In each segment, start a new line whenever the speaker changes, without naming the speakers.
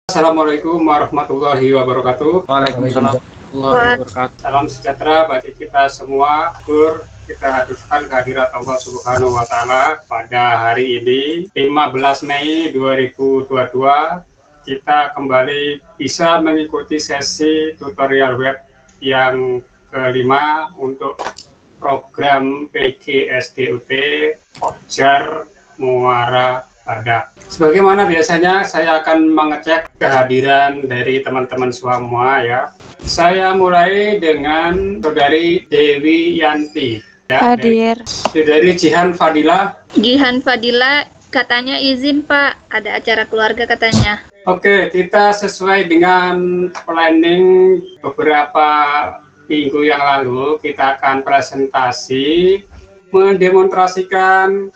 Assalamualaikum warahmatullahi wabarakatuh.
Waalaikumsalam warahmatullahi wabarakatuh.
Salam sejahtera bagi kita semua. Kita hadirkan kehadirat Allah Subhanahu wa Ta'ala pada hari ini 15 Mei 2022. Kita kembali bisa mengikuti sesi tutorial web yang kelima untuk program PGSDUT Jar Muara Badak. Sebagaimana biasanya saya akan mengecek kehadiran dari teman-teman semua ya. Saya mulai dengan saudari Dewi Yanti ya,
hadir.
Dari Jihan Fadila.
Jihan Fadila katanya izin Pak, ada acara keluarga katanya.
Oke, kita sesuai dengan planning beberapa minggu yang lalu, kita akan presentasi mendemonstrasikan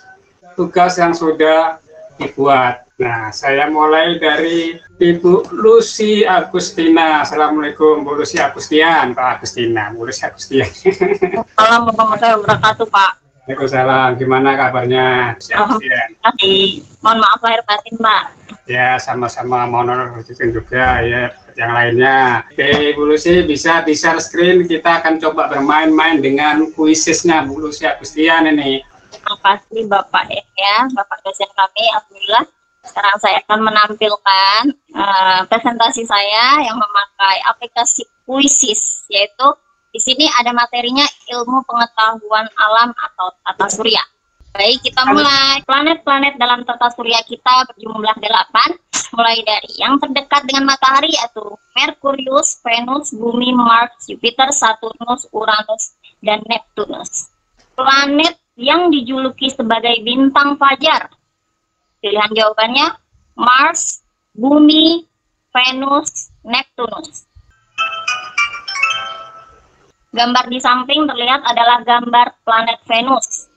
tugas yang sudah dibuat. Nah, saya mulai dari Ibu Lucy Agustina. Assalamualaikum Bu Lucy Agustian, Pak Agustina, Bu Lucy Agustian.
Assalamualaikum warahmatullahi wabarakatuh, Pak.
Waalaikumsalam. Gimana kabarnya?
Mohon maaf lahir batin, Pak.
Ya, sama-sama mohon juga ya yang lainnya. Oke, Bu Lucy bisa di share screen. Kita akan coba bermain-main dengan kuisisnya Bu Lucy Agustian ini.
Terima kasih Bapak ya, Bapak dosen kami. Alhamdulillah. Sekarang saya akan menampilkan presentasi saya yang memakai aplikasi Quizzes, yaitu di sini ada materinya ilmu pengetahuan alam atau tata surya. Baik, kita mulai. Planet-planet dalam tata surya kita berjumlah 8, mulai dari yang terdekat dengan matahari yaitu Merkurius, Venus, Bumi, Mars, Jupiter, Saturnus, Uranus, dan Neptunus. Planet yang dijuluki sebagai bintang fajar. Pilihan jawabannya Mars, Bumi, Venus, Neptunus. Gambar di samping terlihat adalah gambar planet Venus.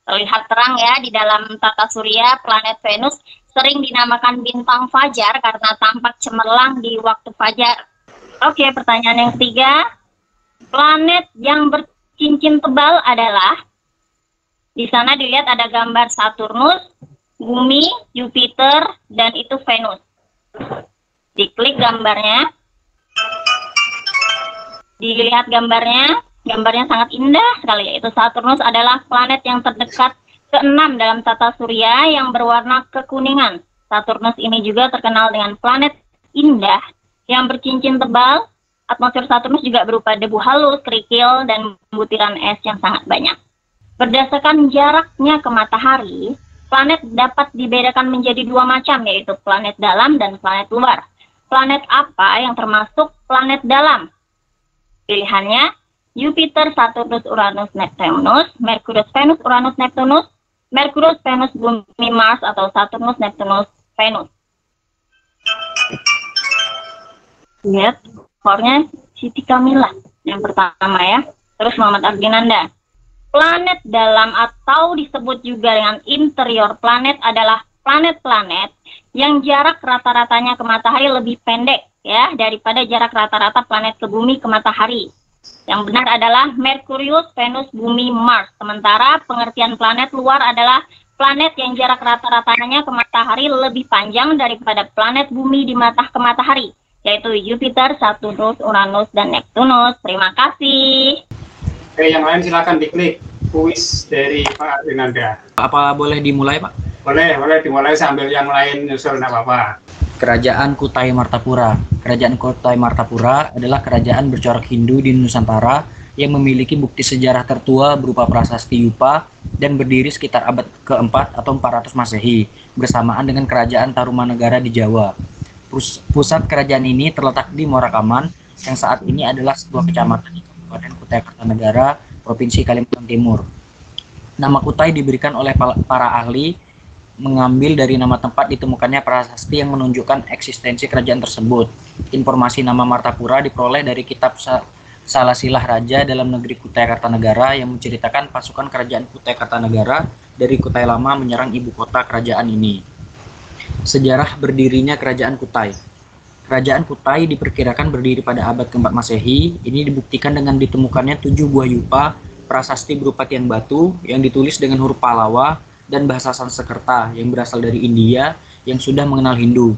Terlihat terang ya di dalam tata surya, planet Venus sering dinamakan bintang fajar karena tampak cemerlang di waktu fajar. Oke, pertanyaan yang ketiga. Planet yang bercincin tebal adalah, di sana dilihat ada gambar Saturnus, Bumi, Jupiter, dan itu Venus. Diklik gambarnya. Dilihat gambarnya sangat indah sekali. Yaitu Saturnus adalah planet yang terdekat ke-6 dalam tata surya yang berwarna kekuningan. Saturnus ini juga terkenal dengan planet indah yang bercincin tebal. Atmosfer Saturnus juga berupa debu halus, kerikil, dan butiran es yang sangat banyak. Berdasarkan jaraknya ke matahari, planet dapat dibedakan menjadi dua macam, yaitu planet dalam dan planet luar. Planet apa yang termasuk planet dalam? Pilihannya Jupiter, Saturnus, Uranus, Neptunus, Merkurius, Venus, Uranus, Neptunus, Merkurius, Venus, Bumi, Mars, atau Saturnus, Neptunus, Venus. Lihat, skornya Siti Kamila yang pertama ya. Terus Muhammad Arginanda. Planet dalam atau disebut juga dengan interior planet adalah planet-planet yang jarak rata-ratanya ke matahari lebih pendek ya daripada jarak rata-rata planet ke bumi ke matahari. Yang benar adalah Merkurius, Venus, Bumi, Mars. Sementara pengertian planet luar adalah planet yang jarak rata-ratanya ke matahari lebih panjang daripada planet bumi di ke matahari, yaitu Jupiter, Saturnus, Uranus, dan Neptunus. Terima kasih.
Oke, yang lain silakan diklik kuis dari Pak Arvinanda.
Apa boleh dimulai, Pak?
Boleh dimulai sambil yang lain nyusul, nggak apa-apa.
Kerajaan Kutai Martapura. Kerajaan Kutai Martapura adalah kerajaan bercorak Hindu di Nusantara yang memiliki bukti sejarah tertua berupa prasasti Yupa dan berdiri sekitar abad ke-4 atau 400 Masehi, bersamaan dengan kerajaan Tarumanegara di Jawa. Pusat kerajaan ini terletak di Morakaman, yang saat ini adalah sebuah kecamatan di Kabupaten Kutai Kartanegara, Provinsi Kalimantan Timur. Nama Kutai diberikan oleh para ahli mengambil dari nama tempat ditemukannya prasasti yang menunjukkan eksistensi kerajaan tersebut. Informasi nama Martapura diperoleh dari kitab Salasilah Raja dalam negeri Kutai Kartanegara yang menceritakan pasukan kerajaan Kutai Kartanegara dari Kutai Lama menyerang ibu kota kerajaan ini. Sejarah berdirinya kerajaan Kutai. Kerajaan Kutai diperkirakan berdiri pada abad ke-4 Masehi. Ini dibuktikan dengan ditemukannya 7 buah yupa, prasasti berupa tiang batu yang ditulis dengan huruf Pallawa dan bahasa Sanskerta yang berasal dari India yang sudah mengenal Hindu.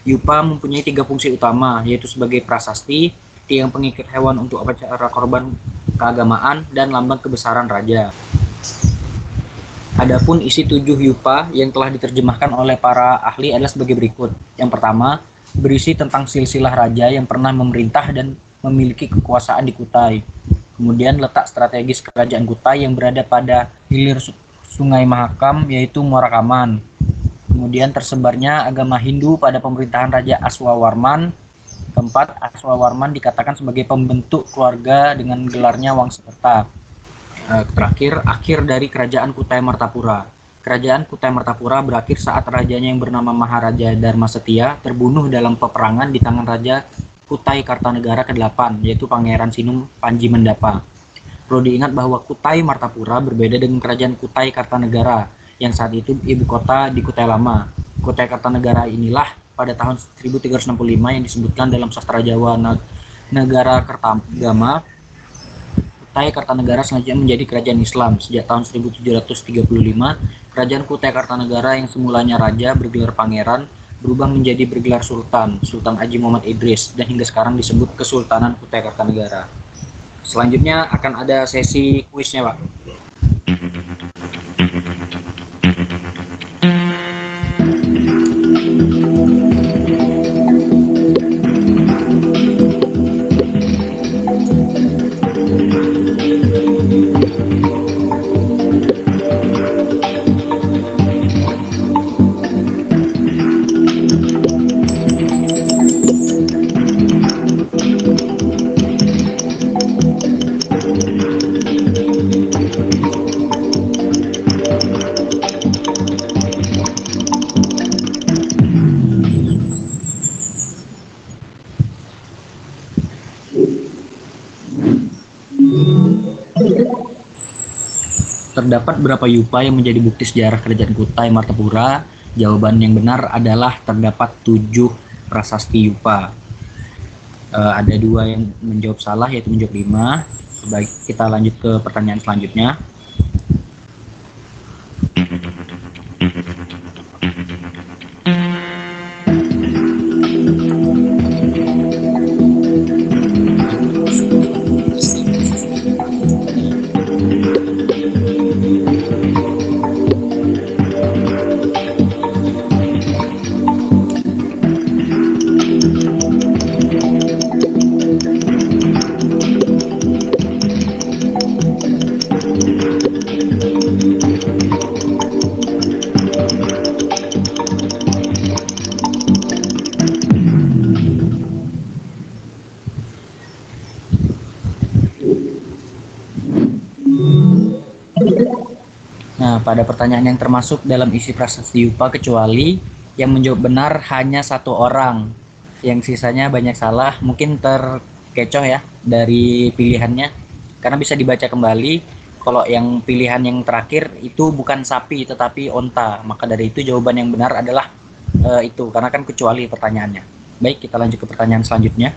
Yupa mempunyai 3 fungsi utama, yaitu sebagai prasasti, tiang pengikat hewan untuk upacara korban keagamaan, dan lambang kebesaran raja. Adapun isi 7 yupa yang telah diterjemahkan oleh para ahli adalah sebagai berikut. Yang pertama, berisi tentang silsilah raja yang pernah memerintah dan memiliki kekuasaan di Kutai. Kemudian letak strategis kerajaan Kutai yang berada pada hilir Sungai Mahakam, yaitu Muarakaman. Kemudian tersebarnya agama Hindu pada pemerintahan Raja Aswawarman. Keempat, Aswawarman dikatakan sebagai pembentuk keluarga dengan gelarnya Wangsakerta. Terakhir, akhir dari kerajaan Kutai Martapura. Kerajaan Kutai Martapura berakhir saat rajanya yang bernama Maharaja Dharma Setia terbunuh dalam peperangan di tangan Raja Kutai Kartanegara ke-8, yaitu Pangeran Sinum Panji Mendapa. Perlu diingat bahwa Kutai Martapura berbeda dengan kerajaan Kutai Kartanegara yang saat itu ibu kota di Kutai Lama. Kutai Kartanegara inilah pada tahun 1365 yang disebutkan dalam sastra Jawa Negara Kertagama. Kutai Kartanegara selanjutnya menjadi kerajaan Islam. Sejak tahun 1735, kerajaan Kutai Kartanegara yang semulanya raja bergelar pangeran berubah menjadi bergelar sultan, Sultan Haji Muhammad Idris, dan hingga sekarang disebut Kesultanan Kutai Kartanegara. Selanjutnya akan ada sesi kuisnya, Pak. Terdapat berapa yupa yang menjadi bukti sejarah kerajaan Kutai Martapura? Jawaban yang benar adalah terdapat 7 prasasti yupa. Ada 2 yang menjawab salah, yaitu menjawab 5. Baik, kita lanjut ke pertanyaan selanjutnya. Nah, pada pertanyaan yang termasuk dalam isi prasasti yupa kecuali yang menjawab benar hanya 1 orang, yang sisanya banyak salah. Mungkin terkecoh ya dari pilihannya, karena bisa dibaca kembali. Kalau yang pilihan yang terakhir itu bukan sapi tetapi onta, maka dari itu jawaban yang benar adalah itu, karena kan kecuali pertanyaannya. Baik, kita lanjut ke pertanyaan selanjutnya.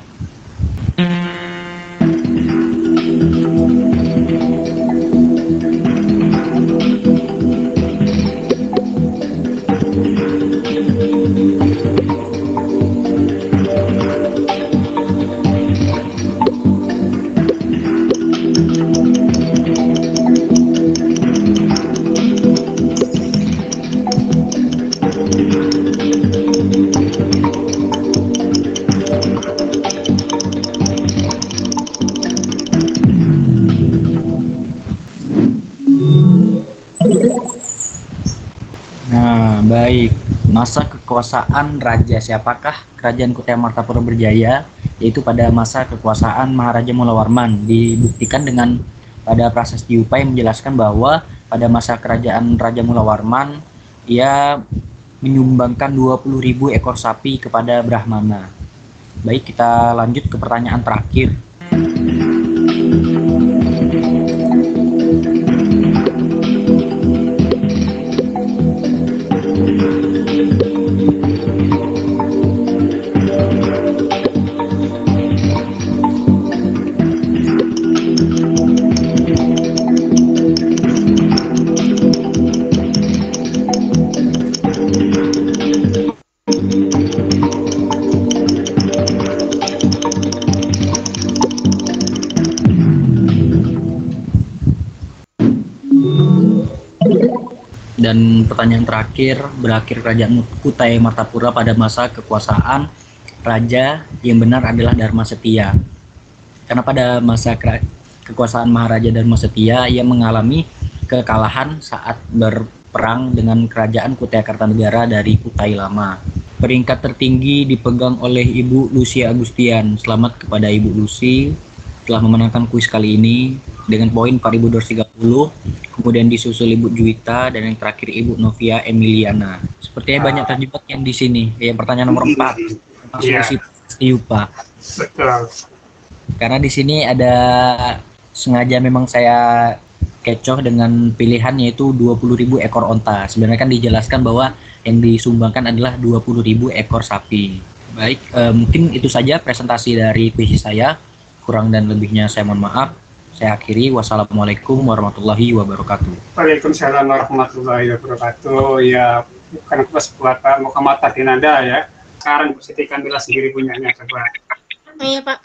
Nah, baik. Masa kekuasaan raja siapakah kerajaan Kutai Martapura berjaya? Yaitu pada masa kekuasaan Maharaja Mulawarman. Dibuktikan dengan pada prasasti yupa yang menjelaskan bahwa pada masa kerajaan Raja Mulawarman ia menyumbangkan 20.000 ekor sapi kepada Brahmana. Baik, kita lanjut ke pertanyaan terakhir. Dan pertanyaan terakhir, berakhir kerajaan Kutai Martapura pada masa kekuasaan raja yang benar adalah Dharma Setia. Karena pada masa kekuasaan Maharaja Dharma Setia, ia mengalami kekalahan saat berperang dengan kerajaan Kutai Kartanegara dari Kutai Lama. Peringkat tertinggi dipegang oleh Ibu Lucy Agustian. Selamat kepada Ibu Lucy telah memenangkan kuis kali ini dengan poin 4230, kemudian disusul Ibu Juwita, dan yang terakhir Ibu Novia Emiliana. Sepertinya banyak terjebak yang di sini. Yang pertanyaan nomor 4, solusi Tiupa.
Betul.
Karena di sini ada sengaja memang saya kecoh dengan pilihan, yaitu 20.000 ekor onta. Sebenarnya kan dijelaskan bahwa yang disumbangkan adalah 20.000 ekor sapi. Baik, mungkin itu saja presentasi dari kuis saya. Kurang dan lebihnya saya mohon maaf. Saya akhiri. Wassalamualaikum warahmatullahi wabarakatuh.
Waalaikumsalam warahmatullahi wabarakatuh. Ya, bukan kuis buat Pak Muhammad Adinanda ya. Sekarang Bu Siti Kamila sendiri punyanya, coba.
Iya Pak.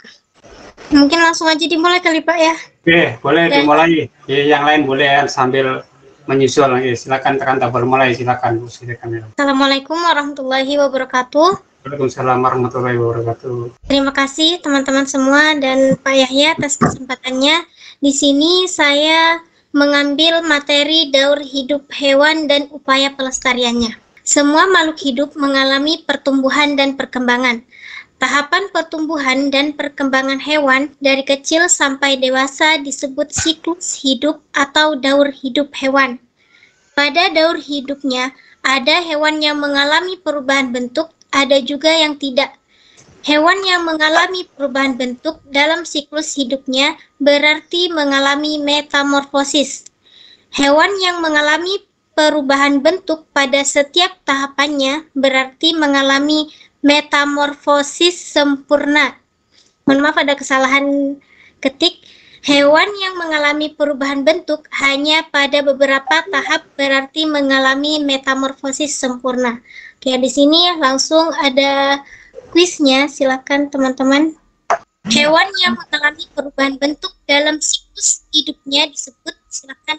Mungkin langsung aja dimulai kali Pak ya.
Oke, boleh dimulai. Ya, yang lain boleh sambil menyusul. Ya, silakan tekan tombol mulai, silakan Bu Siti Kamila.
Assalamualaikum warahmatullahi wabarakatuh.
Waalaikumsalam warahmatullahi wabarakatuh.
Terima kasih teman-teman semua dan Pak Yahya atas kesempatannya. Di sini saya mengambil materi daur hidup hewan dan upaya pelestariannya. Semua makhluk hidup mengalami pertumbuhan dan perkembangan. Tahapan pertumbuhan dan perkembangan hewan dari kecil sampai dewasa disebut siklus hidup atau daur hidup hewan. Pada daur hidupnya, ada hewan yang mengalami perubahan bentuk, ada juga yang tidak. Hewan yang mengalami perubahan bentuk dalam siklus hidupnya berarti mengalami metamorfosis. Hewan yang mengalami perubahan bentuk pada setiap tahapannya berarti mengalami metamorfosis sempurna. Mohon maaf ada kesalahan ketik. Hewan yang mengalami perubahan bentuk hanya pada beberapa tahap berarti mengalami metamorfosis sempurna. Oke, di sini langsung ada kuisnya, silakan teman-teman. Hewan yang mengalami perubahan bentuk dalam siklus hidupnya disebut, silakan,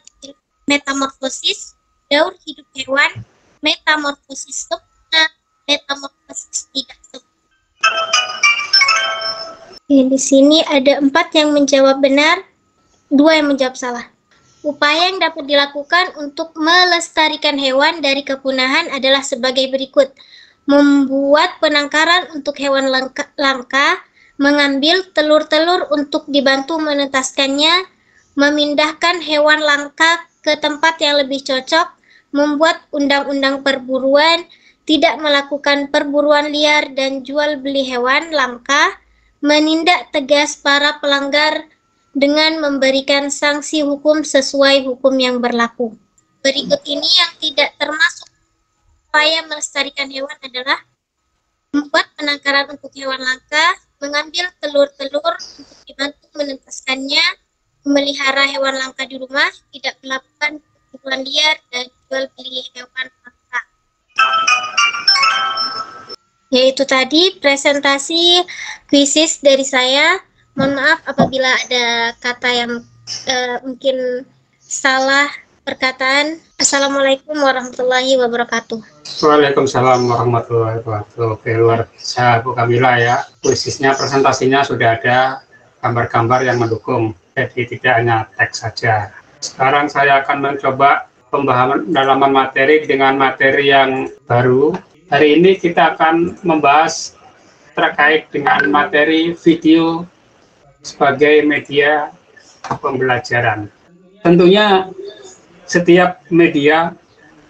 metamorfosis, daur hidup hewan, metamorfosis sempurna, metamorfosis tidak sempurna. Di sini ada 4 yang menjawab benar, 2 yang menjawab salah. Upaya yang dapat dilakukan untuk melestarikan hewan dari kepunahan adalah sebagai berikut. Membuat penangkaran untuk hewan langka, mengambil telur-telur untuk dibantu menetaskannya, memindahkan hewan langka ke tempat yang lebih cocok, membuat undang-undang perburuan, tidak melakukan perburuan liar dan jual beli hewan langka, menindak tegas para pelanggar dengan memberikan sanksi hukum sesuai hukum yang berlaku. Berikut ini yang tidak termasuk upaya melestarikan hewan adalah membuat penangkaran untuk hewan langka, mengambil telur-telur untuk dibantu menetaskannya, memelihara hewan langka di rumah, tidak melakukan perburuan liar dan jual beli hewan langka. Yaitu tadi presentasi kuisis dari saya. Mohon maaf apabila ada kata yang mungkin salah perkataan. Assalamualaikum warahmatullahi wabarakatuh.
Waalaikumsalam warahmatullahi wabarakatuh. Oke, luar biasa Bu Kamila ya. Kuisisnya, presentasinya sudah ada gambar-gambar yang mendukung. Jadi tidak hanya teks saja. Sekarang saya akan mencoba pembahasan dalaman materi dengan materi yang baru. Hari ini kita akan membahas terkait dengan materi video sebagai media pembelajaran. Tentunya setiap media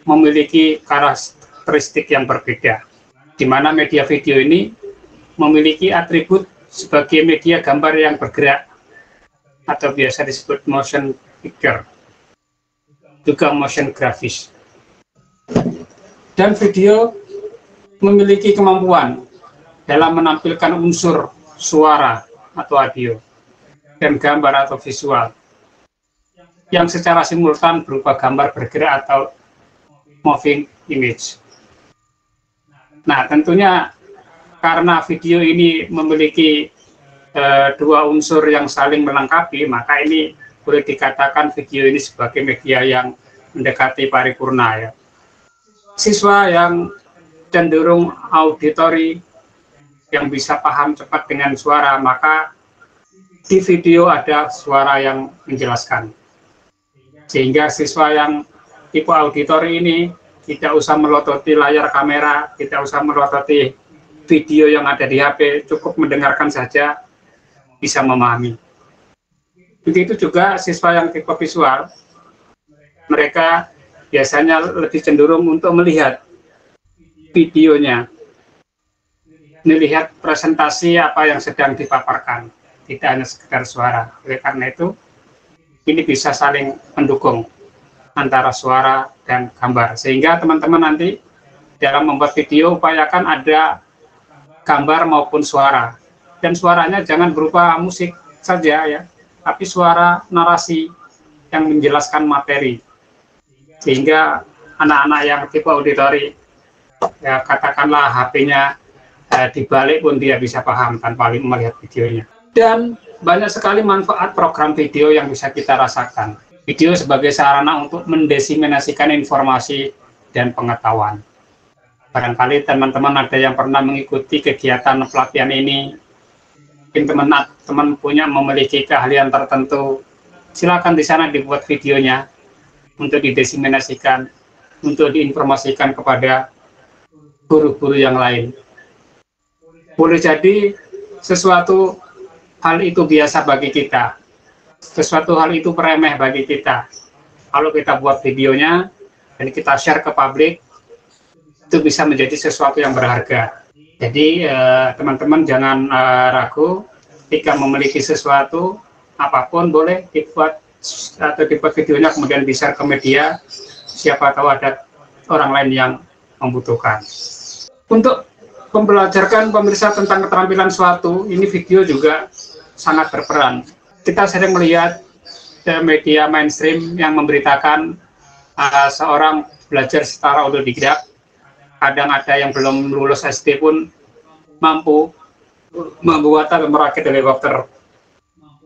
memiliki karakteristik yang berbeda, di mana media video ini memiliki atribut sebagai media gambar yang bergerak atau biasa disebut motion picture, juga motion grafis. Dan video memiliki kemampuan dalam menampilkan unsur suara atau audio dan gambar atau visual yang secara simultan berupa gambar bergerak atau moving image. Nah, tentunya karena video ini memiliki dua unsur yang saling melengkapi, maka ini boleh dikatakan video ini sebagai media yang mendekati paripurna ya. siswa yang cenderung auditori, yang bisa paham cepat dengan suara, maka di video ada suara yang menjelaskan. Sehingga siswa yang tipe auditori ini tidak usah melototi layar kamera, tidak usah melototi video yang ada di HP, cukup mendengarkan saja bisa memahami. Begitu juga siswa yang tipe visual, mereka biasanya lebih cenderung untuk melihat videonya, melihat presentasi apa yang sedang dipaparkan, tidak hanya sekedar suara. Oleh karena itu, ini bisa saling mendukung antara suara dan gambar, sehingga teman-teman nanti dalam membuat video upayakan ada gambar maupun suara, dan suaranya jangan berupa musik saja ya, tapi suara narasi yang menjelaskan materi, sehingga anak-anak yang tipe auditori, ya katakanlah HP-nya dibalik pun dia bisa paham tanpa melihat videonya. Dan banyak sekali manfaat program video yang bisa kita rasakan. Video sebagai sarana untuk mendiseminasikan informasi dan pengetahuan. Barangkali teman-teman ada yang pernah mengikuti kegiatan pelatihan ini, mungkin teman-teman memiliki keahlian tertentu, silakan di sana dibuat videonya untuk didiseminasikan, untuk diinformasikan kepada guru-guru yang lain. Boleh jadi sesuatu hal itu biasa bagi kita, sesuatu hal itu remeh bagi kita. Kalau kita buat videonya dan kita share ke publik, itu bisa menjadi sesuatu yang berharga. Jadi teman-teman jangan ragu, jika memiliki sesuatu apapun boleh dibuat atau dibuat videonya kemudian di-share ke media, siapa tahu ada orang lain yang membutuhkan. Untuk membelajarkan pemirsa tentang keterampilan suatu, ini video juga sangat berperan. Kita sering melihat media mainstream yang memberitakan seorang belajar secara otodidak, kadang ada yang belum lulus SD pun mampu membuat atau merakit helikopter,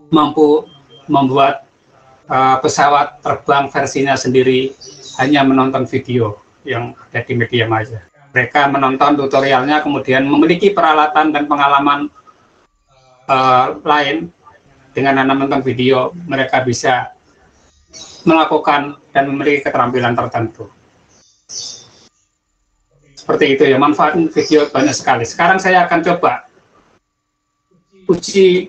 mampu membuat pesawat terbang versinya sendiri hanya menonton video yang ada di media massa. Mereka menonton tutorialnya, kemudian memiliki peralatan dan pengalaman lain. Dengan menonton video, mereka bisa melakukan dan memiliki keterampilan tertentu. Seperti itu ya, manfaat video banyak sekali. Sekarang saya akan coba uji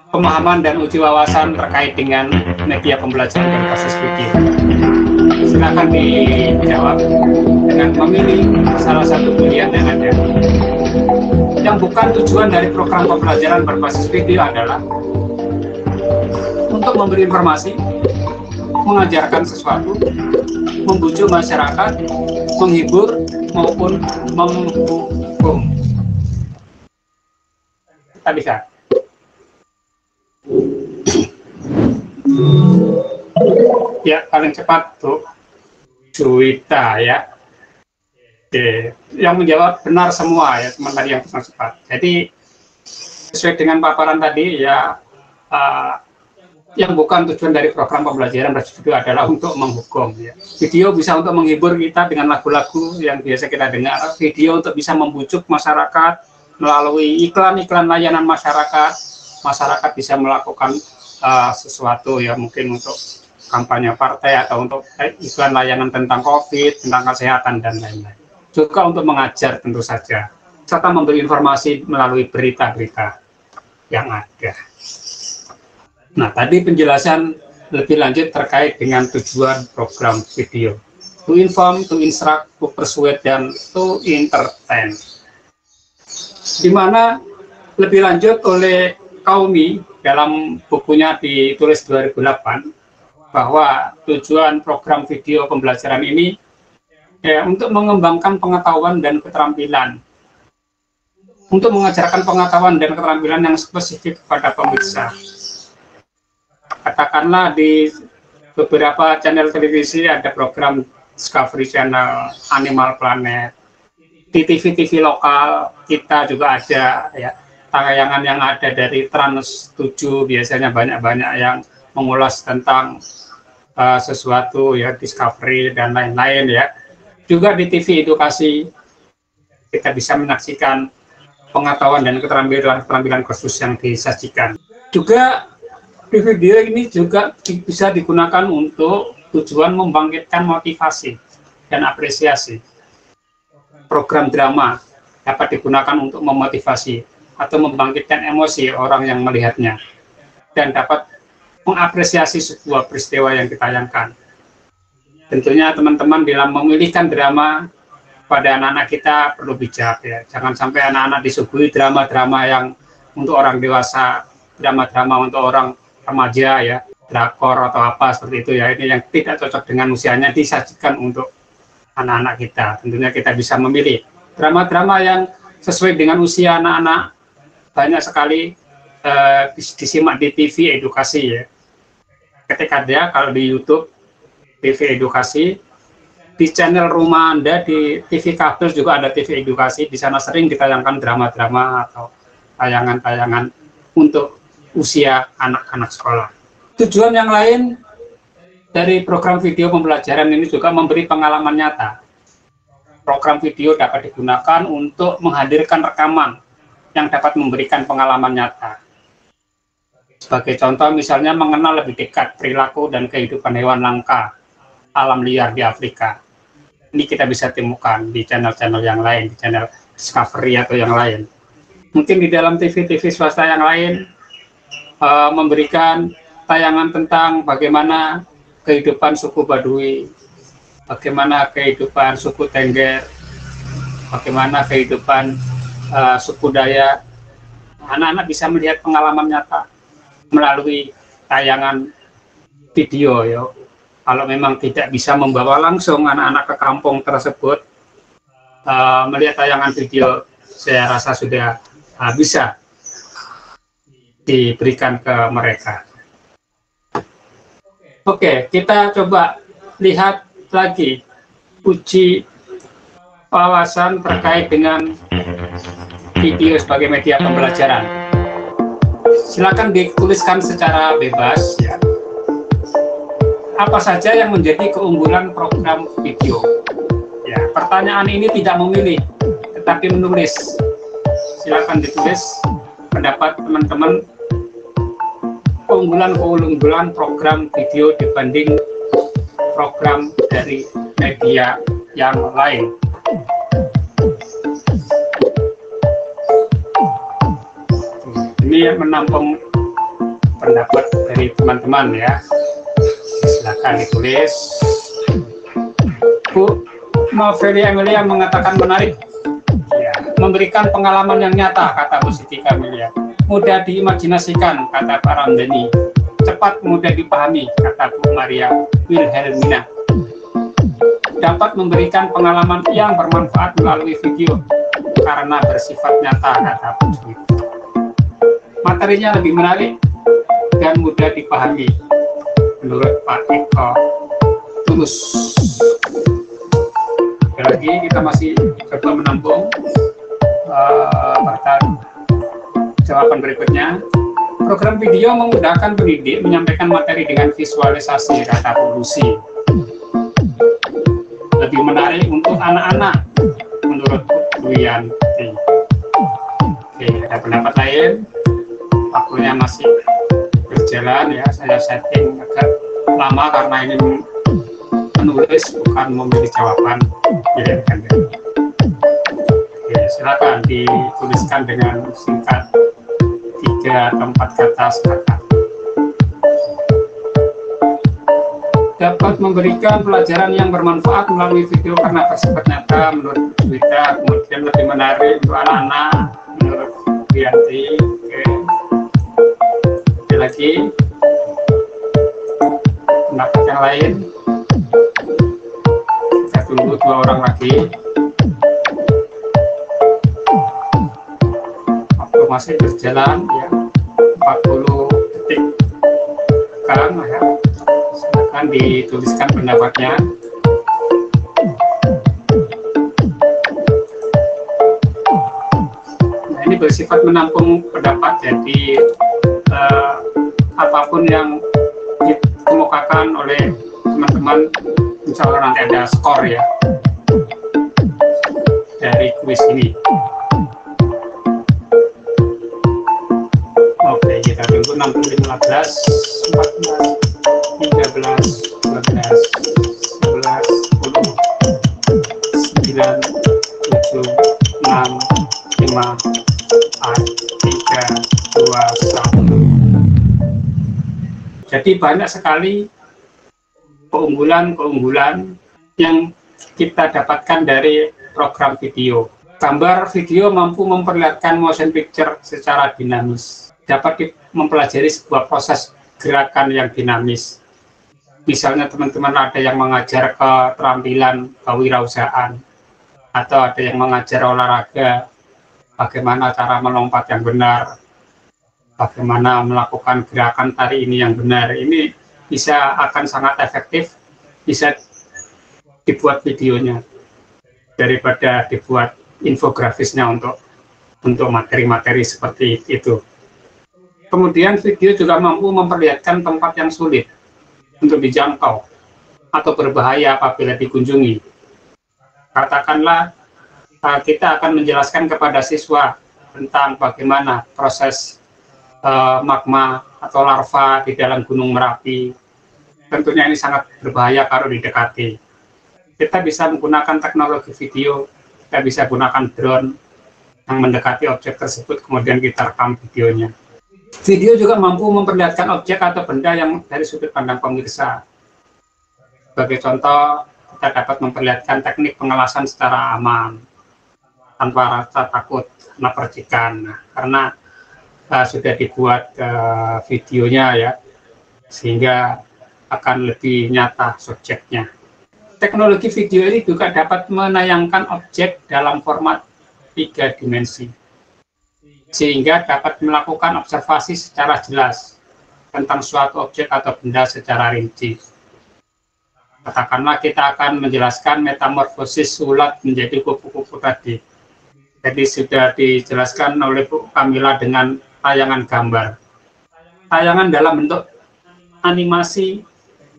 pemahaman dan uji wawasan terkait dengan media pembelajaran berbasis video. Silakan dijawab dengan memilih salah satu pilihan yang ada. Yang bukan tujuan dari program pembelajaran berbasis video adalah untuk memberi informasi, mengajarkan sesuatu, membujuk masyarakat, menghibur, maupun menghukum. Kita bisa. Ya, paling cepat tuh Juwita ya. Oke. Yang menjawab benar semua ya, teman tadi yang paling cepat. Jadi sesuai dengan paparan tadi ya, yang bukan tujuan dari program pembelajaran berbasis video adalah untuk menghukum ya. Video bisa untuk menghibur kita dengan lagu-lagu yang biasa kita dengar, video untuk bisa membujuk masyarakat melalui iklan-iklan layanan masyarakat. Masyarakat bisa melakukan sesuatu ya, mungkin untuk kampanye partai atau untuk iklan layanan tentang COVID, tentang kesehatan dan lain-lain. Juga untuk mengajar tentu saja, serta memberi informasi melalui berita-berita yang ada. Nah, tadi penjelasan lebih lanjut terkait dengan tujuan program video. To inform, to instruct, to persuade, dan to entertain. Di mana lebih lanjut oleh Kaumi dalam bukunya ditulis 2008 bahwa tujuan program video pembelajaran ini ya, untuk mengembangkan pengetahuan dan keterampilan, untuk mengajarkan pengetahuan dan keterampilan yang spesifik kepada pemirsa. Katakanlah di beberapa channel televisi ada program Discovery Channel, Animal Planet, di TV-TV lokal kita juga ada ya, tayangan yang ada dari Trans 7, biasanya banyak-banyak yang mengulas tentang sesuatu ya, Discovery dan lain-lain ya. Juga di TV edukasi kita bisa menyaksikan pengetahuan dan keterampilan khusus yang disajikan. Juga di video ini juga bisa digunakan untuk tujuan membangkitkan motivasi dan apresiasi. Program drama dapat digunakan untuk memotivasi atau membangkitkan emosi orang yang melihatnya dan dapat mengapresiasi sebuah peristiwa yang ditayangkan. Tentunya teman-teman dalam memilihkan drama pada anak-anak kita perlu bijak ya. Jangan sampai anak-anak disuguhi drama-drama yang untuk orang dewasa, drama-drama untuk orang remaja ya, drakor atau apa seperti itu ya. Ini yang tidak cocok dengan usianya disajikan untuk anak-anak kita. Tentunya kita bisa memilih drama-drama yang sesuai dengan usia anak-anak. Banyak sekali disimak di TV edukasi ya. Ketika dia kalau di YouTube TV edukasi, di channel rumah Anda di TV kabel juga ada TV edukasi. Di sana sering ditayangkan drama-drama atau tayangan-tayangan untuk usia anak-anak sekolah. Tujuan yang lain dari program video pembelajaran ini juga memberi pengalaman nyata. Program video dapat digunakan untuk menghadirkan rekaman yang dapat memberikan pengalaman nyata. Sebagai contoh misalnya mengenal lebih dekat perilaku dan kehidupan hewan langka alam liar di Afrika. Ini kita bisa temukan di channel-channel yang lain, di channel Discovery atau yang lain. Mungkin di dalam TV-TV swasta yang lain memberikan tayangan tentang bagaimana kehidupan suku Baduy, bagaimana kehidupan suku Tengger, bagaimana kehidupan suku Dayak. Anak-anak bisa melihat pengalaman nyata melalui tayangan video ya. Kalau memang tidak bisa membawa langsung anak-anak ke kampung tersebut, melihat tayangan video, saya rasa sudah bisa diberikan ke mereka. Oke, kita coba lihat lagi uji wawasan terkait dengan video sebagai media pembelajaran. Silakan dituliskan secara bebas ya. Apa saja yang menjadi keunggulan program video? Ya, pertanyaan ini tidak memilih, tetapi menulis. Silakan ditulis pendapat teman-teman keunggulan program video dibanding program dari media yang lain. Ini menampung pendapat dari teman-teman ya. Silakan ditulis. Bu Novelia Emilia mengatakan menarik ya, memberikan pengalaman yang nyata, kata Bu Siti Kamilia. Mudah diimajinasikan, kata Pak Ramdhani. Cepat mudah dipahami, kata Bu Maria Wilhelmina. Dapat memberikan pengalaman yang bermanfaat melalui video karena bersifat nyata, kata Bu Suwiti. Materinya lebih menarik dan mudah dipahami menurut Pak Eko Tulus. Sekali lagi kita masih coba menampung jawaban berikutnya. Program video memudahkan pendidik menyampaikan materi dengan visualisasi, kata Bu Lucy. Lebih menarik untuk anak-anak menurut Bu Yanti. Oke, ada pendapat lain? Waktunya masih berjalan ya, saya setting agak lama karena ini menulis bukan memilih jawaban ya, kan, ya. Oke, silakan dituliskan dengan singkat 3 atau 4 kata sepakat. Dapat memberikan pelajaran yang bermanfaat melalui video karena bersifat nyata menurut Twitter. Kemudian lebih menarik untuk anak-anak menurut Bianti. Oke, lagi pendapat yang lain. Kita tunggu 2 orang lagi. Waktu masih berjalan ya, 40 detik sekarang ya. Silakan dituliskan pendapatnya. Nah, ini bersifat menampung pendapat, jadi apapun yang dikemukakan oleh teman-teman insya Allah nanti ada skor ya. dari kuis ini. Oke, kita tunggu 6, 15, 14, 13, 12, 11, 10, 9, 7, 6, 5, 4, 3, 2, 1. Jadi banyak sekali keunggulan-keunggulan yang kita dapatkan dari program video. Gambar video mampu memperlihatkan motion picture secara dinamis. Dapat mempelajari sebuah proses gerakan yang dinamis. Misalnya teman-teman ada yang mengajar keterampilan kewirausahaan, atau ada yang mengajar olahraga, bagaimana cara melompat yang benar, bagaimana melakukan gerakan tari ini yang benar. Ini bisa akan sangat efektif, bisa dibuat videonya daripada dibuat infografisnya untuk materi-materi seperti itu. Kemudian video juga mampu memperlihatkan tempat yang sulit untuk dijangkau atau berbahaya apabila dikunjungi. Katakanlah kita akan menjelaskan kepada siswa tentang bagaimana proses magma atau larva di dalam Gunung Merapi. Tentunya ini sangat berbahaya kalau didekati. Kita bisa menggunakan teknologi video, kita bisa gunakan drone yang mendekati objek tersebut, kemudian kita rekam videonya. Video juga mampu memperlihatkan objek atau benda yang dari sudut pandang pemirsa. Sebagai contoh, kita dapat memperlihatkan teknik pengelasan secara aman, tanpa rasa takut kena percikan. Karena sudah dibuat videonya ya, sehingga akan lebih nyata subjeknya. Teknologi video ini juga dapat menayangkan objek dalam format 3 dimensi, sehingga dapat melakukan observasi secara jelas tentang suatu objek atau benda secara rinci. Katakanlah kita akan menjelaskan metamorfosis ulat menjadi kupu-kupu tadi. Jadi sudah dijelaskan oleh Bu Kamila dengan tayangan gambar. Tayangan dalam bentuk animasi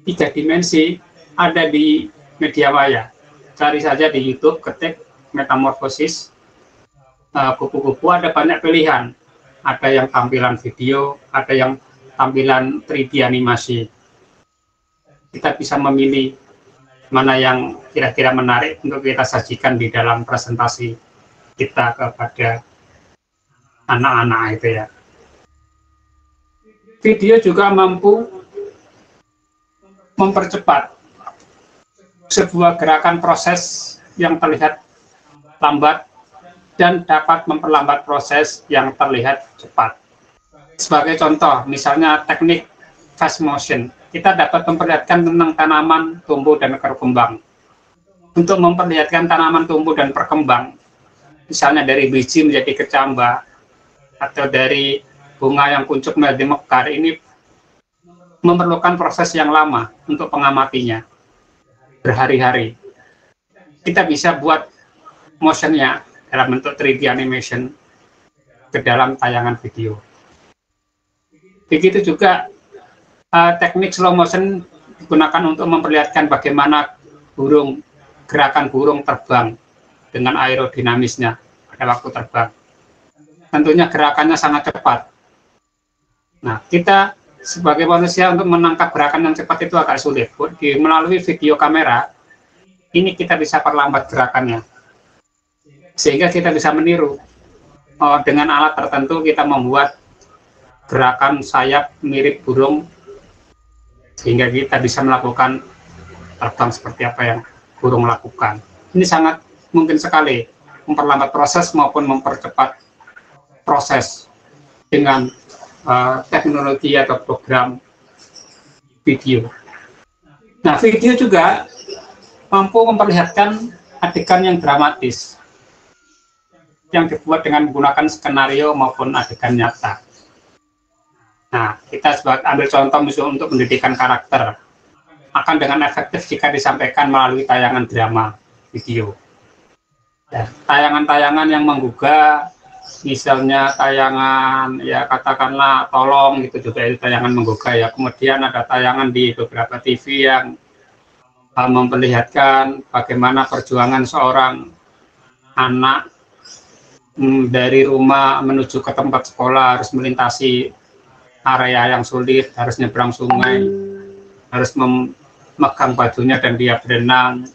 3 dimensi ada di media maya. Cari saja di YouTube, ketik metamorfosis kupu-kupu, ada banyak pilihan. Ada yang tampilan video, ada yang tampilan 3D animasi. Kita bisa memilih mana yang kira-kira menarik untuk kita sajikan di dalam presentasi kita kepada anak-anak itu ya. Video juga mampu mempercepat sebuah gerakan proses yang terlihat lambat dan dapat memperlambat proses yang terlihat cepat. Sebagai contoh, misalnya teknik fast motion, kita dapat memperlihatkan tentang tanaman tumbuh dan berkembang. Untuk memperlihatkan tanaman tumbuh dan berkembang, misalnya dari biji menjadi kecambah, atau dari bunga yang kuncup menjadi mekar, ini memerlukan proses yang lama untuk pengamatinya, berhari-hari. Kita bisa buat motionnya dalam bentuk 3D animation ke dalam tayangan video. Begitu juga teknik slow motion digunakan untuk memperlihatkan bagaimana gerakan burung terbang dengan aerodinamisnya pada waktu terbang. Tentunya gerakannya sangat cepat. Nah, kita sebagai manusia untuk menangkap gerakan yang cepat itu agak sulit. Melalui video kamera, ini kita bisa perlambat gerakannya. Sehingga kita bisa meniru. Dengan alat tertentu kita membuat gerakan sayap mirip burung, sehingga kita bisa melakukan terbang seperti apa yang burung lakukan. Ini sangat mungkin sekali memperlambat proses maupun mempercepat proses dengan teknologi atau program video. Nah, video juga mampu memperlihatkan adegan yang dramatis yang dibuat dengan menggunakan skenario maupun adegan nyata. Nah, kita ambil contoh misalnya untuk pendidikan karakter, akan dengan efektif jika disampaikan melalui tayangan drama video. Tayangan-tayangan yang menggugah, misalnya tayangan ya katakanlah tolong gitu, juga itu tayangan menggugah ya. Kemudian ada tayangan di beberapa TV yang memperlihatkan bagaimana perjuangan seorang anak dari rumah menuju ke tempat sekolah harus melintasi area yang sulit, harus nyebrang sungai, harus memegang bajunya dan dia berenang.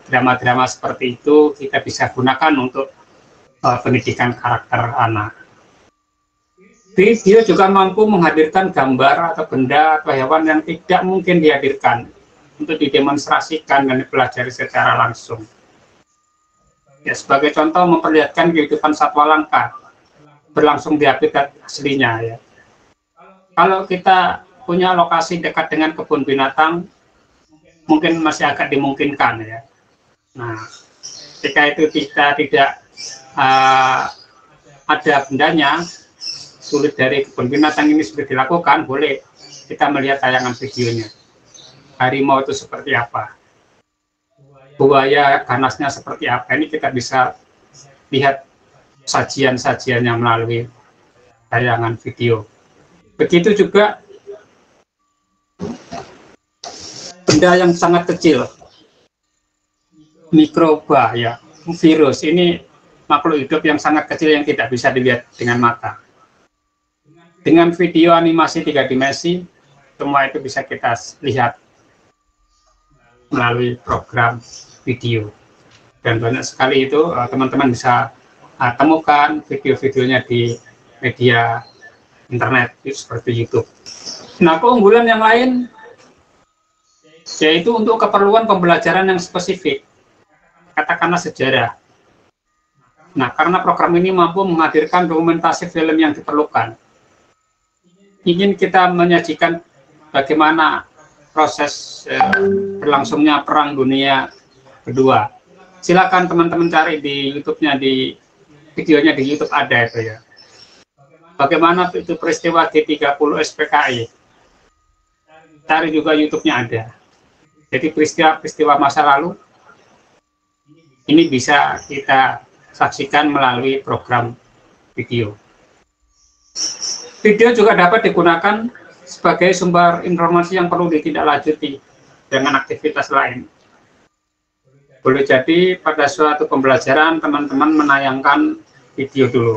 Drama-drama seperti itu kita bisa gunakan untuk pendidikan karakter anak. Video juga mampu menghadirkan gambar atau benda atau hewan yang tidak mungkin dihadirkan untuk didemonstrasikan dan dipelajari secara langsung. Ya, sebagai contoh memperlihatkan kehidupan satwa langka berlangsung di habitat aslinya ya. Kalau kita punya lokasi dekat dengan kebun binatang, mungkin masih agak dimungkinkan ya. Nah, ketika itu kita tidak ada bendanya, sulit dari kebun binatang ini sudah dilakukan, boleh kita melihat tayangan videonya. Harimau itu seperti apa, buaya ganasnya seperti apa, ini kita bisa lihat sajian-sajiannya melalui tayangan video. Begitu juga benda yang sangat kecil, mikroba ya, virus, ini makhluk hidup yang sangat kecil yang tidak bisa dilihat dengan mata. Dengan video animasi 3 dimensi, semua itu bisa kita lihat melalui program video, dan banyak sekali itu teman-teman bisa temukan video-videonya di media internet seperti YouTube. Nah, keunggulan yang lain yaitu untuk keperluan pembelajaran yang spesifik, katakanlah sejarah. Nah, karena program ini mampu menghadirkan dokumentasi film yang diperlukan, ingin kita menyajikan bagaimana proses berlangsungnya Perang Dunia Kedua. Silakan teman-teman cari di YouTube-nya, di videonya di YouTube ada itu ya. Bagaimana itu peristiwa G30 SPKI. Cari juga YouTube-nya ada. Jadi peristiwa masa lalu ini bisa kita saksikan melalui program video. Video juga dapat digunakan sebagai sumber informasi yang perlu ditindaklanjuti dengan aktivitas lain. Boleh jadi pada suatu pembelajaran teman-teman menayangkan video dulu.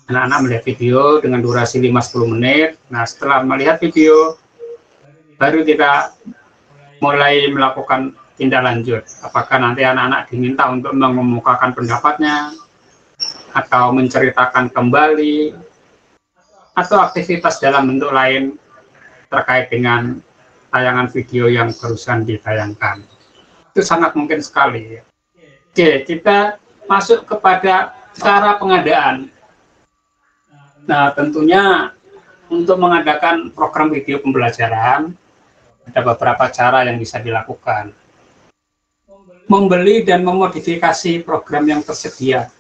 Anak-anak melihat video dengan durasi 5-10 menit. Nah, setelah melihat video, baru kita mulai melakukan tindak lanjut. Apakah nanti anak-anak diminta untuk mengemukakan pendapatnya, atau menceritakan kembali, atau aktivitas dalam bentuk lain terkait dengan tayangan video yang barusan ditayangkan. Itu sangat mungkin sekali. Oke, kita masuk kepada cara pengadaan. Nah, tentunya untuk mengadakan program video pembelajaran, ada beberapa cara yang bisa dilakukan. Membeli dan memodifikasi program yang tersedia.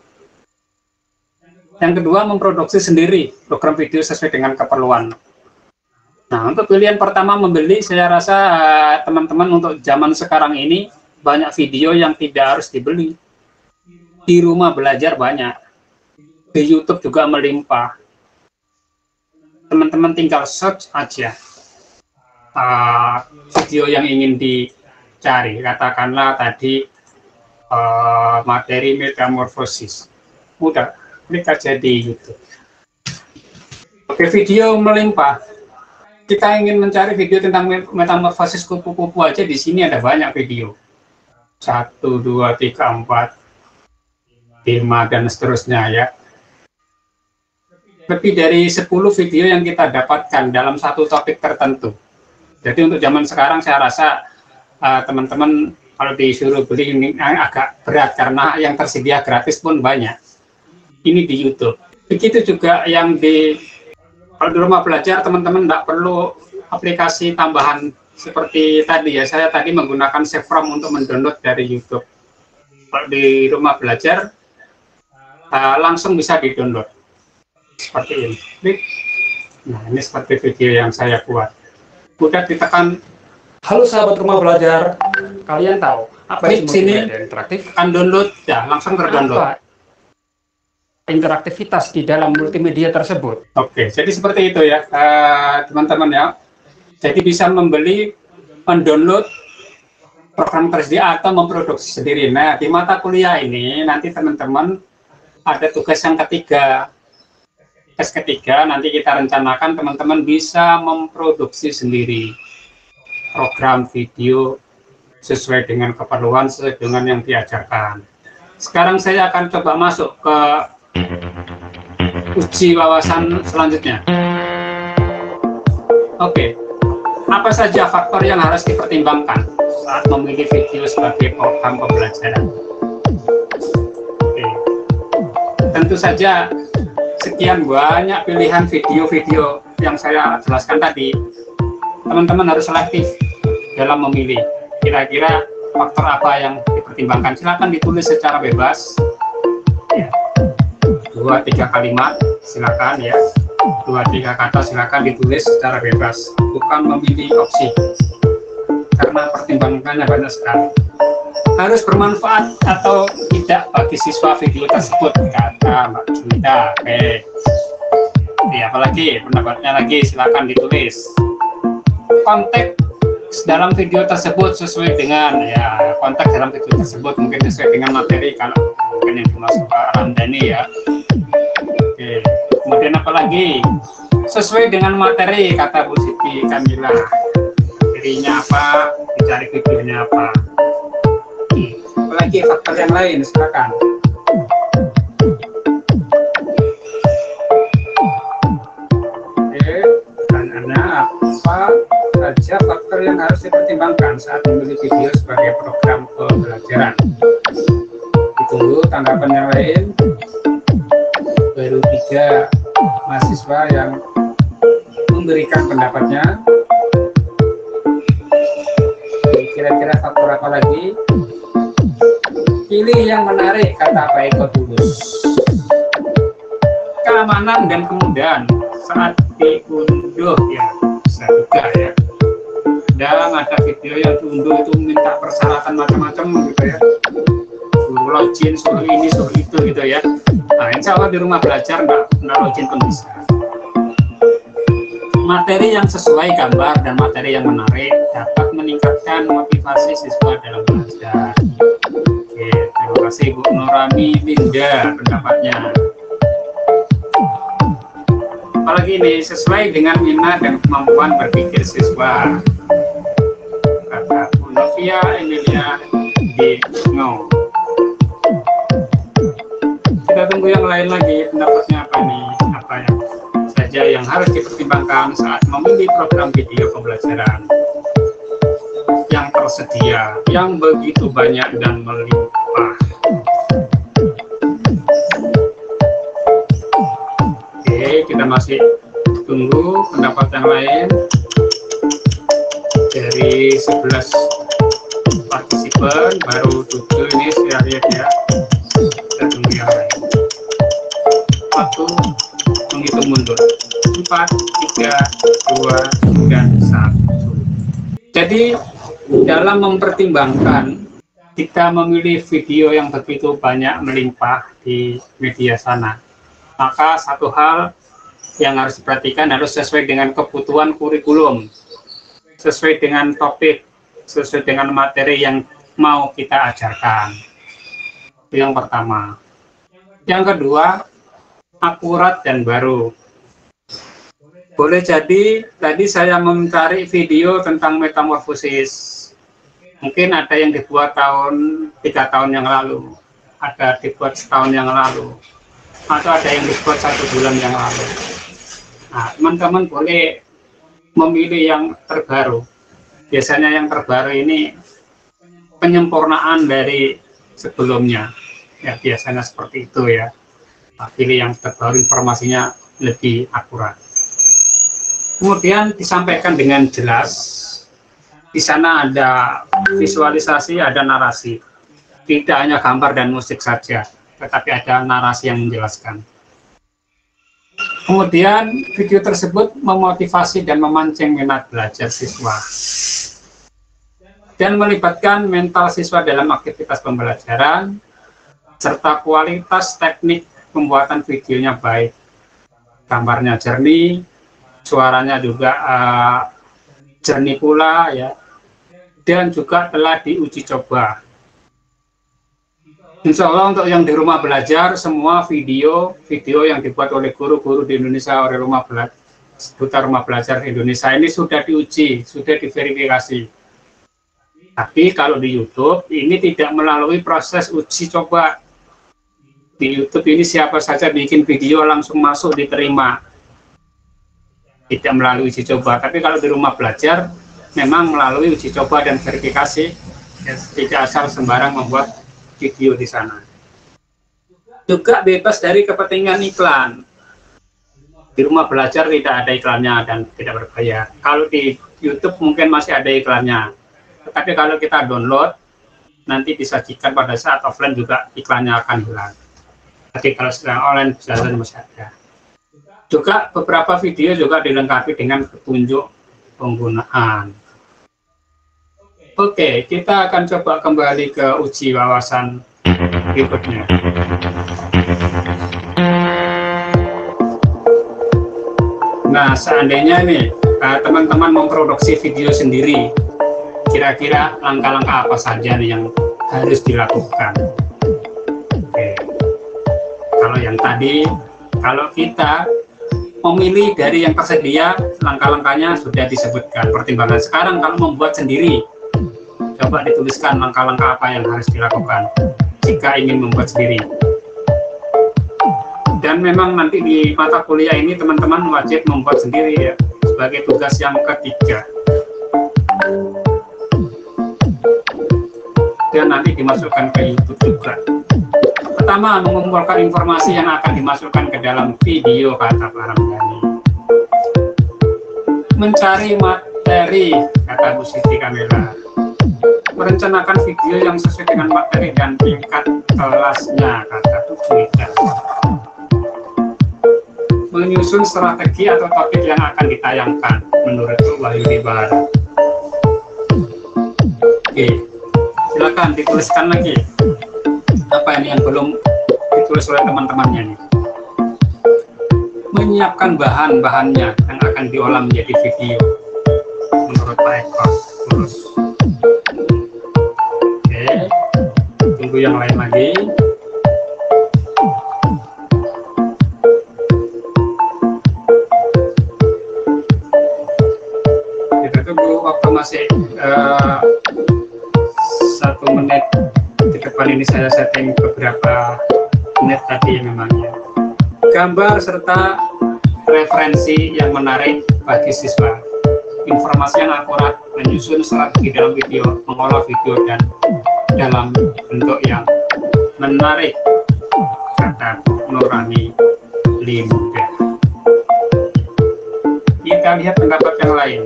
Yang kedua, memproduksi sendiri program video sesuai dengan keperluan. Nah, untuk pilihan pertama membeli, saya rasa teman-teman untuk zaman sekarang ini banyak video yang tidak harus dibeli. Di rumah belajar banyak. Di YouTube juga melimpah. Teman-teman tinggal search aja video yang ingin dicari. Katakanlah tadi materi metamorfosis. Mudah. Klik aja di YouTube. Oke, video melimpah. Kita ingin mencari video tentang metamorfosis kupu-kupu aja, di sini ada banyak video. 1, 2, 3, 4, 5, dan seterusnya ya. Lebih dari 10 video yang kita dapatkan dalam satu topik tertentu. Jadi untuk zaman sekarang saya rasa teman-teman kalau disuruh beli ini agak berat, karena yang tersedia gratis pun banyak. Ini di YouTube. Begitu juga yang kalau di rumah belajar, teman-teman tidak perlu aplikasi tambahan seperti tadi ya. Saya tadi menggunakan Save From untuk mendownload dari YouTube. Kalau di rumah belajar langsung bisa di-download seperti ini. Klik. Nah, ini seperti video yang saya buat. Udah ditekan. Halo sahabat rumah belajar. Kalian tahu apa di sini interaktif? Kan download ya, langsung terdownload. Interaktivitas di dalam multimedia tersebut. Oke, jadi seperti itu ya teman-teman ya. Jadi bisa membeli, mendownload program tersedia atau memproduksi sendiri. Nah, di mata kuliah ini nanti teman-teman ada tugas yang ketiga. Tugas ketiga nanti kita rencanakan teman-teman bisa memproduksi sendiri program video sesuai dengan keperluan, sesuai dengan yang diajarkan. Sekarang saya akan coba masuk ke uji wawasan selanjutnya. Oke, apa saja faktor yang harus dipertimbangkan saat memilih video sebagai program pembelajaran? Oke. Tentu saja sekian banyak pilihan video-video yang saya jelaskan tadi. Teman-teman harus selektif dalam memilih. Kira-kira faktor apa yang dipertimbangkan? Silakan ditulis secara bebas. Ya. 2-3 kalimat, silakan ya. 2-3 kata silakan ditulis secara bebas, bukan memilih opsi. Karena pertimbangannya banyak sekali. Harus bermanfaat atau tidak bagi siswa video tersebut, kata Mbak Junita. Oke. Apalagi pendapatnya lagi silakan ditulis. Konteks dalam video tersebut sesuai dengan konteks dalam video tersebut mungkin sesuai dengan materi kalau mungkin yang dimaksud Pak Ramdhani ya. Oke. Kemudian apalagi sesuai dengan materi, kata Bu Siti Kamila. Materinya apa, dicari videonya apa. Apalagi faktor yang lain, silakan. Oke, pertanyaannya apa saja faktor yang harus dipertimbangkan saat memilih video sebagai program pembelajaran? Ditunggu tanggapan yang lain. Baru 3 mahasiswa yang memberikan pendapatnya. Kira-kira faktor apa lagi? Pilih yang menarik, kata Pak Eko Tulus. Keamanan dan kemudahan saat diunduh ya, bisa juga ya. Kadang ada video yang diunduh itu minta persyaratan macam-macam gitu ya. Suruh login, suruh ini, suruh itu gitu ya. Nah, insya Allah di rumah belajar nggak login pun bisa. Materi yang sesuai gambar dan materi yang menarik dapat meningkatkan motivasi siswa dalam belajar. Oke, terima kasih Bu Nurami Linda pendapatnya. Apalagi ini sesuai dengan minat dan kemampuan berpikir siswa, kata Bu Novia Emilia di Ngo. Kita tunggu yang lain lagi pendapatnya apa nih, apa yang saja yang harus dipertimbangkan saat memilih program video pembelajaran yang tersedia, yang begitu banyak dan melimpah. Oke, kita masih tunggu pendapat yang lain dari 11 partisipan, baru 7 ini saya lihat ya. Kita tunggu yang lain. Waktu menghitung mundur. 4, 3, 2, dan 1. Jadi dalam mempertimbangkan kita memilih video yang begitu banyak melimpah di media sana, maka satu hal yang harus diperhatikan harus sesuai dengan kebutuhan kurikulum, sesuai dengan topik, sesuai dengan materi yang mau kita ajarkan. Itu yang pertama. Yang kedua, akurat dan baru. Boleh jadi tadi saya mencari video tentang metamorfosis. Mungkin ada yang dibuat 3 tahun yang lalu, ada dibuat setahun yang lalu, atau ada yang dibuat 1 bulan yang lalu. Nah, teman-teman boleh memilih yang terbaru. Biasanya yang terbaru ini penyempurnaan dari sebelumnya. Ya, biasanya seperti itu ya. Nah, pilih yang terbaru, informasinya lebih akurat. Kemudian disampaikan dengan jelas. Di sana ada visualisasi, ada narasi. Tidak hanya gambar dan musik saja, tetapi ada narasi yang menjelaskan. Kemudian video tersebut memotivasi dan memancing minat belajar siswa dan melibatkan mental siswa dalam aktivitas pembelajaran, serta kualitas teknik pembuatan videonya baik. Gambarnya jernih, suaranya juga jernih pula ya. dan juga telah diuji coba. Insya Allah untuk yang di rumah belajar, semua video yang dibuat oleh guru-guru di Indonesia, oleh seputar rumah belajar Indonesia ini sudah diuji, sudah diverifikasi. Tapi kalau di YouTube ini tidak melalui proses uji coba. Di YouTube ini siapa saja bikin video langsung masuk diterima, tidak melalui uji coba. Tapi kalau di rumah belajar memang melalui uji coba dan verifikasi, tidak asal sembarang membuat video di sana. Juga bebas dari kepentingan iklan. Di rumah belajar tidak ada iklannya dan tidak berbayar. Kalau di YouTube mungkin masih ada iklannya, tetapi kalau kita download nanti disajikan pada saat offline juga iklannya akan hilang. Tapi kalau sedang online jalan masih ada. Juga beberapa video juga dilengkapi dengan petunjuk penggunaan. Oke, kita akan coba kembali ke uji wawasan berikutnya. Nah, seandainya nih teman-teman memproduksi video sendiri, kira-kira langkah-langkah apa saja nih yang harus dilakukan? Oke. Kalau yang tadi, kalau kita memilih dari yang tersedia, langkah-langkahnya sudah disebutkan. Pertimbangan sekarang kalau membuat sendiri, coba dituliskan langkah-langkah apa yang harus dilakukan jika ingin membuat sendiri. Dan memang nanti di mata kuliah ini teman-teman wajib membuat sendiri ya, sebagai tugas yang ketiga. Dan nanti dimasukkan ke YouTube juga. Pertama, mengumpulkan informasi yang akan dimasukkan ke dalam video, kata Pak Ramdhani. Mencari materi, kata Bu Siti Kamila. Merencanakan video yang sesuai dengan materi dan tingkat kelasnya, kata Bu Juwita. Menyusun strategi atau topik yang akan ditayangkan, menurut Bu Wahyudi Bahara. Oke, silakan dituliskan lagi. Apa ini yang belum ditulis oleh teman-temannya nih? Menyiapkan bahan-bahannya yang akan diolah menjadi video, menurut Pak Eko. Terus, oke, tunggu yang lain lagi. Kita tunggu waktu masih 1 menit. Di depan ini saya setting beberapa menit tadi memangnya. Gambar serta referensi yang menarik bagi siswa. Informasi yang akurat, menyusun strategi dalam video, mengolah video dan dalam bentuk yang menarik, kata Nurani Limda. Kita lihat pendapat yang lain.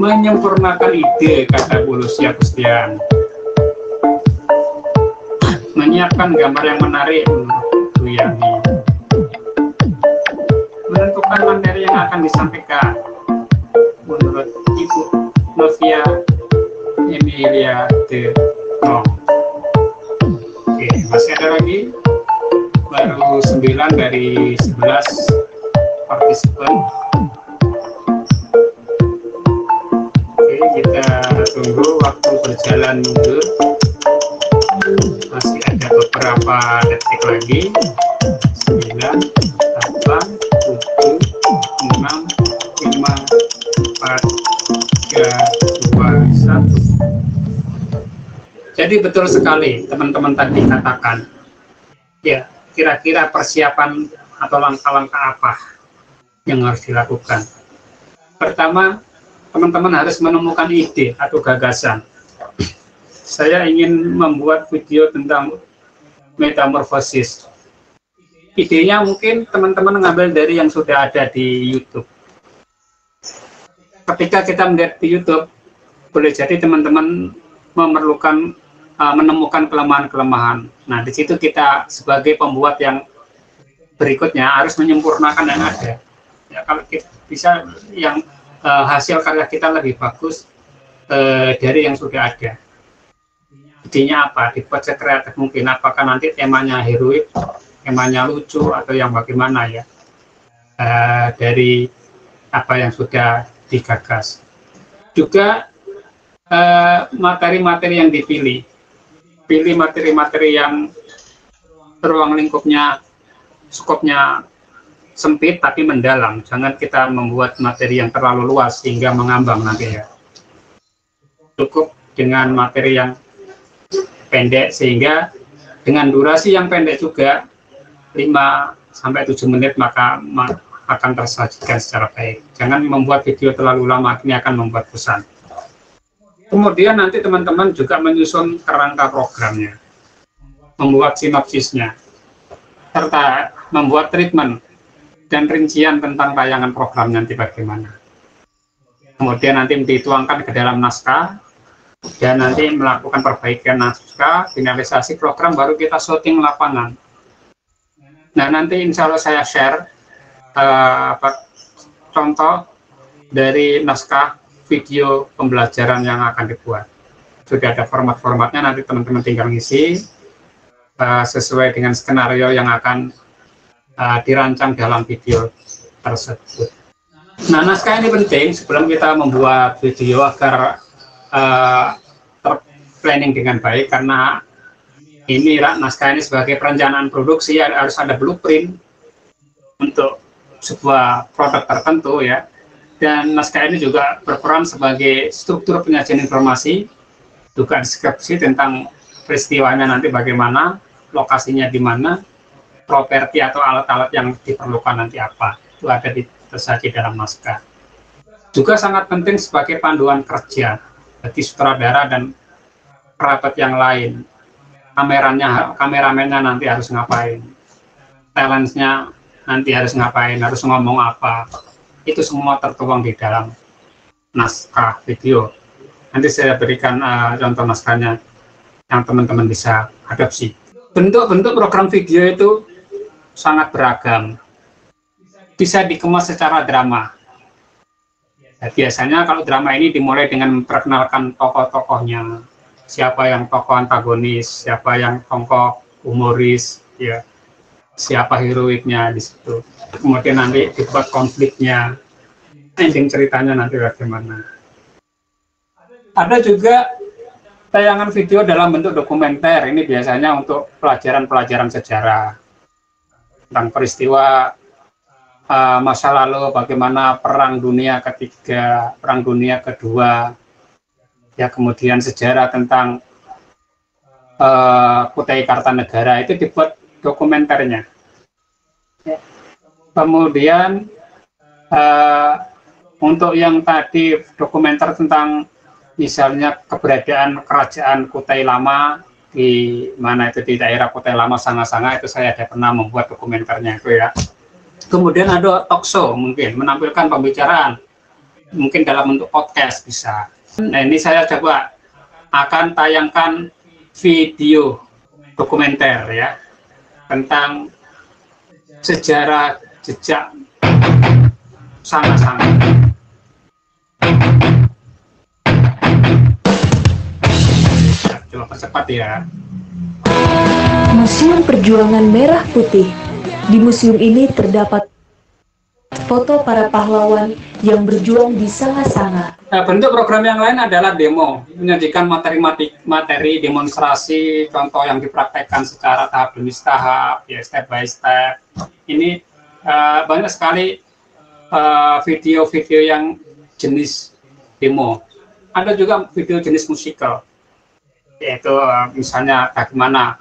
Menyempurnakan ide, kata Bu Lucia Gustian. Menyiapkan gambar yang menarik, menurut Bu Yani. Menentukan materi yang akan disampaikan, menurut Ibu Novia Emilia de Rong. Oke, masih ada lagi, baru 9 dari 11 partisipan. Kita tunggu waktu berjalan mundur, masih ada beberapa detik lagi. 9, 8, 7, 6, 5, 4, 3, 2, 1. Jadi betul sekali teman-teman tadi katakan, ya kira-kira persiapan atau langkah-langkah apa yang harus dilakukan. Pertama, teman-teman harus menemukan ide atau gagasan. Saya ingin membuat video tentang metamorfosis. Idenya mungkin teman-teman mengambil dari yang sudah ada di YouTube. Ketika kita melihat di YouTube, boleh jadi teman-teman menemukan kelemahan-kelemahan. Nah, di situ kita sebagai pembuat yang berikutnya harus menyempurnakan yang ada. Ya, kalau kita bisa yang hasil karya kita lebih bagus dari yang sudah ada. idenya apa, dibuat sekreatif mungkin, apakah nanti temanya heroik, temanya lucu, atau yang bagaimana ya, dari apa yang sudah digagas. Juga materi-materi yang dipilih, pilih materi-materi yang ruang lingkupnya, skopnya sempit tapi mendalam. Jangan kita membuat materi yang terlalu luas sehingga mengambang nanti ya. Cukup dengan materi yang pendek, sehingga dengan durasi yang pendek juga 5-7 menit maka akan tersajikan secara baik. Jangan membuat video terlalu lama, ini akan membuat bosan. Kemudian nanti teman-teman juga menyusun kerangka programnya, membuat sinopsisnya, serta membuat treatment dan rincian tentang tayangan program nanti bagaimana. Kemudian nanti dituangkan ke dalam naskah, dan nanti melakukan perbaikan naskah, finalisasi program, baru kita syuting lapangan. Nah, nanti insya Allah saya share contoh dari naskah video pembelajaran yang akan dibuat. Sudah ada format-formatnya, nanti teman-teman tinggal ngisi sesuai dengan skenario yang akan dirancang dalam video tersebut. Nah, naskah ini penting sebelum kita membuat video agar terplanning dengan baik, karena ini naskah ini sebagai perencanaan produksi harus ada blueprint untuk sebuah produk tertentu ya. Dan naskah ini juga berperan sebagai struktur penyajian informasi, juga deskripsi tentang peristiwanya nanti bagaimana, lokasinya di mana, properti atau alat-alat yang diperlukan nanti apa, itu ada tersaji dalam naskah. Juga sangat penting sebagai panduan kerja bagi sutradara dan kerabat yang lain. Kameramennya nanti harus ngapain, talentsnya nanti harus ngapain, harus ngomong apa, itu semua tertuang di dalam naskah video. Nanti saya berikan contoh naskahnya yang teman-teman bisa adopsi. Bentuk-bentuk program video itu sangat beragam, bisa dikemas secara drama. Nah, biasanya kalau drama ini dimulai dengan memperkenalkan tokoh-tokohnya, siapa yang tokoh antagonis, siapa yang tokoh humoris, ya, siapa heroiknya di situ. Kemudian nanti dibuat konfliknya, ending ceritanya nanti bagaimana. Ada juga tayangan video dalam bentuk dokumenter, ini biasanya untuk pelajaran-pelajaran sejarah tentang peristiwa masa lalu, bagaimana Perang Dunia Ketiga, Perang Dunia Kedua, ya, kemudian sejarah tentang Kutai Kartanegara, itu dibuat dokumenternya. Kemudian untuk yang tadi dokumenter tentang misalnya keberadaan kerajaan Kutai Lama di mana itu, di daerah Kutai Lama Sanga-Sanga, itu saya ada pernah membuat dokumenternya itu ya. Kemudian ada talk show, mungkin menampilkan pembicaraan, mungkin dalam bentuk podcast bisa. Nah, ini saya coba akan tayangkan video dokumenter ya tentang sejarah jejak Sanga-Sanga. Coba percepat ya.
Museum Perjuangan Merah Putih. Di museum ini terdapat foto para pahlawan yang berjuang di Sanga-Sanga.
Nah, bentuk program yang lain adalah demo, menyajikan materi demonstrasi, contoh yang dipraktekkan secara tahap demi tahap, ya, step by step. Ini banyak sekali video-video yang jenis demo. Ada juga video jenis musikal, yaitu misalnya bagaimana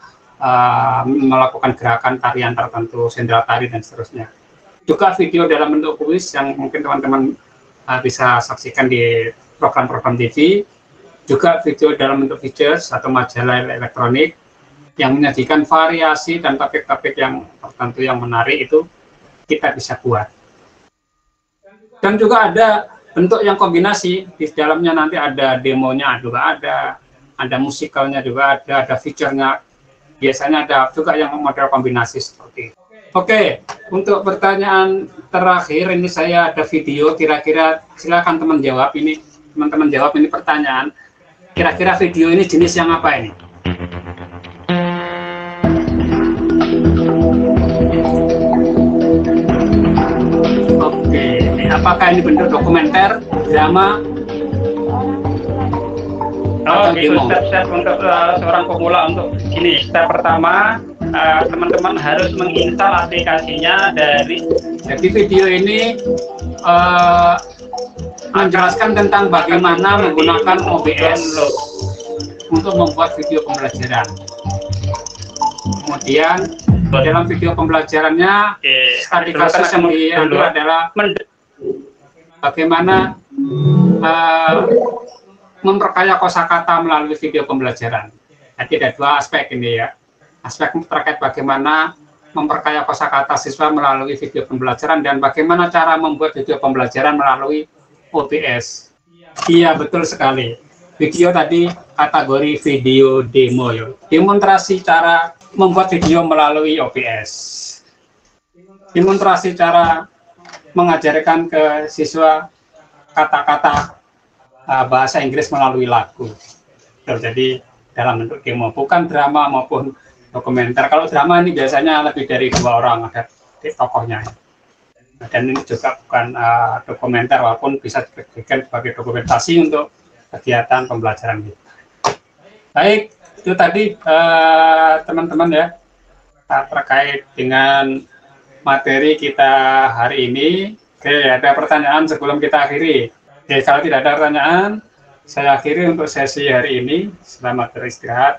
melakukan gerakan tarian tertentu, sendera tari dan seterusnya. Juga video dalam bentuk kuis yang mungkin teman-teman bisa saksikan di program-program TV. Juga video dalam bentuk features atau majalah elektronik yang menyajikan variasi dan topik-topik yang tertentu yang menarik, itu kita bisa buat. Dan juga ada bentuk yang kombinasi, di dalamnya nanti ada demonya juga ada musikalnya juga ada feature-nya. Biasanya ada juga yang model kombinasi seperti itu. Oke, untuk pertanyaan terakhir ini saya ada video, kira-kira silakan teman-teman jawab ini pertanyaan. Kira-kira video ini jenis yang apa ini? apakah ini bentuk dokumenter, drama, atau demo?
Step-step untuk seorang pemula untuk ini. Step pertama, teman-teman harus menginstal aplikasinya dari.
Jadi video ini menjelaskan tentang bagaimana menggunakan OBS untuk membuat video pembelajaran. Kemudian dalam video pembelajarannya, tadi kasus yang diambil adalah bagaimana memperkaya kosakata melalui video pembelajaran. Jadi ada dua aspek ini ya. Aspek terkait bagaimana memperkaya kosakata siswa melalui video pembelajaran dan bagaimana cara membuat video pembelajaran melalui OBS. Iya, betul sekali. Video tadi kategori video demo ya. Demonstrasi cara membuat video melalui OBS. Demonstrasi cara mengajarkan ke siswa kata-kata bahasa Inggris melalui lagu. Jadi dalam bentuk demo, bukan drama maupun dokumenter. Kalau drama ini biasanya lebih dari 2 orang ada di tokohnya. Dan ini juga bukan dokumenter, walaupun bisa dijadikan sebagai dokumentasi untuk kegiatan pembelajaran kita. Baik, itu tadi teman-teman ya, terkait dengan materi kita hari ini. Oke, ada pertanyaan sebelum kita akhiri? Oke, kalau tidak ada pertanyaan, saya akhiri untuk sesi hari ini. Selamat beristirahat.